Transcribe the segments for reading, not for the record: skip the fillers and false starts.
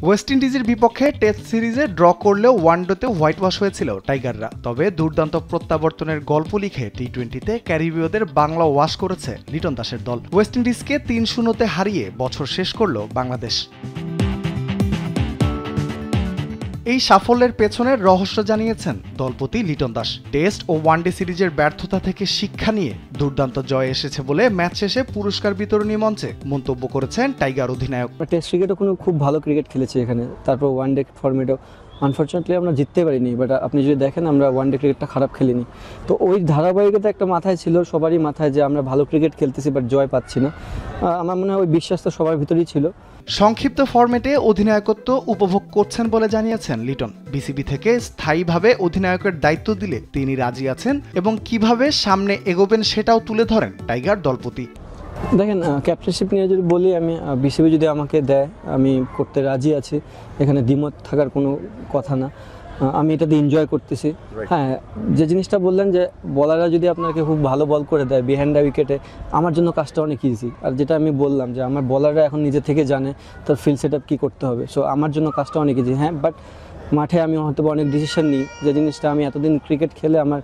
West ইন্ডিজের বিপক্ষে test সিরিজে ড্র করলেও ওয়ানডেতে হোয়াইট ওয়াশ হয়েছিল টাইগাররা। তবে দুর্দান্ত প্রত্যাবর্তনের গল্প লিখে টি-20তে ক্যারিবীয়দের বাংলা ওয়াশ করেছে লিটন দাসের দল। ওয়েস্ট ইন্ডিজকে ৩-০তে হারিয়ে বছর শেষ করল বাংলাদেশ। এই সাফল্যের পেছনের রহস্য জানিয়েছেন দলপতি লিটন দাস। টেস্ট ও ওয়ানডে সিরিজের ব্যর্থতা থেকে শিক্ষা নিয়ে দুর্দান্ত জয় এসেছে বলে ম্যাচ শেষে পুরস্কার বিতরণী মঞ্চে মন্তব্য করেছেন টাইগার অধিনায়ক। টেস্ট ক্রিকেটও খুব ভালো ক্রিকেট খেলেছে এখানে, তারপর ওয়ানডে ফরম্যাটও আনফর্চুনেটলি আমরা জিততে পারিনি, বাট আপনি যদি দেখেন আমরা ওয়ানডে ক্রিকেটটা খারাপ খেলিনি। তো ওই ধারাবাহিকতা একটা মাথায় ছিল, সবারই মাথায়, যে আমরা ভালো ক্রিকেট খেলতেছি বাট জয় পাচ্ছি না। আমার মনে হয় ওই বিশ্বাস তো সবার ভিতরেই ছিল। সংক্ষিপ্ত ফরম্যাটে অধিনায়কত্ব উপভোগ করছেন বলে জানিয়েছেন লিটন। বিসিবি থেকে স্থায়ীভাবে অধিনায়কের দায়িত্ব দিলে তিনি রাজি আছেন এবং কিভাবে সামনে এগোবেন সেটাও তুলে ধরেন টাইগার দলপতি। দেখেন, ক্যাপ্টেনশিপ নিয়ে যদি বলি, আমি বিসিবি যদি আমাকে দেয় আমি করতে রাজি আছি, এখানে দ্বিমত থাকার কোনো কথা না। আমি এটাতে এনজয় করতেছি। হ্যাঁ, যে জিনিসটা বললেন যে বলাররা যদি আপনাকে খুব ভালো বল করে দেয় বিহাইন্ড দ্য উইকেটে, আমার জন্য কাজটা অনেক ইজি। আর যেটা আমি বললাম যে আমার বলাররা এখন নিজে থেকে জানে তার ফিল্ড সেট আপ কী করতে হবে, সো আমার জন্য কাজটা অনেক ইজি। হ্যাঁ, বাট মাঠে আমি হয়তো অনেক ডিসিশন নিই, যে জিনিসটা আমি এতদিন ক্রিকেট খেলে আমার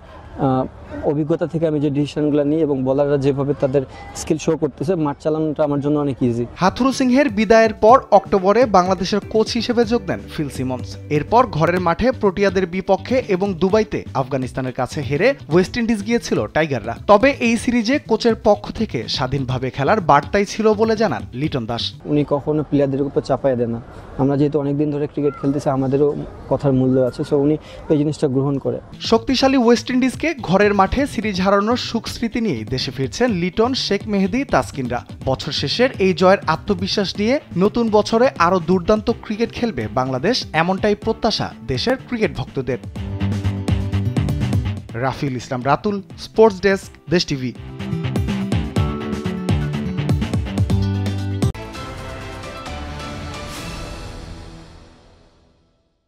অভিজ্ঞতা থেকে আমি যে ডিসিশনগুলো নিই এবং বলাররা যেভাবে তাদের স্কিল শো করতেছে, মাঠ চালানোটা আমার জন্য অনেক ইজি। হাথুরু সিংহের বিদায়ের পর অক্টোবরে বাংলাদেশের কোচ হিসেবে যোগ দেন ফিল সিমন্স। এরপর ঘরের মাঠে প্রোটিয়াদের বিপক্ষে এবং দুবাইতে আফগানিস্তানের কাছে হেরে ওয়েস্ট ইন্ডিজ গিয়েছিল টাইগাররা। তবে এই সিরিজে কোচের পক্ষ থেকে স্বাধীনভাবে খেলার বার্তাই ছিল বলে জানান লিটন দাস। উনি কখনো প্লেয়ারদের উপর চাপায় দেন না। আমরা যেহেতু অনেকদিন ধরে ক্রিকেট খেলতেছি, আমাদেরও কথার মূল্য আছে, সো উনি এই জিনিসটা গ্রহণ করে। শক্তিশালী ওয়েস্ট ইন্ডিজকে ঘরের মাঠে সিরিজ হারানোর সুখ স্মৃতি নিয়েই দেশে ফিরছেন লিটন, শেখ মেহেদী, তাসকিনরা। বছর শেষের এই জয়ের আত্মবিশ্বাস নিয়ে নতুন বছরে আরও দুর্দান্ত ক্রিকেট খেলবে বাংলাদেশ, এমনটাই প্রত্যাশা দেশের ক্রিকেট ভক্তদের। রাফিউল ইসলাম রাতুল, স্পোর্টস ডেস্ক, দেশ টিভি।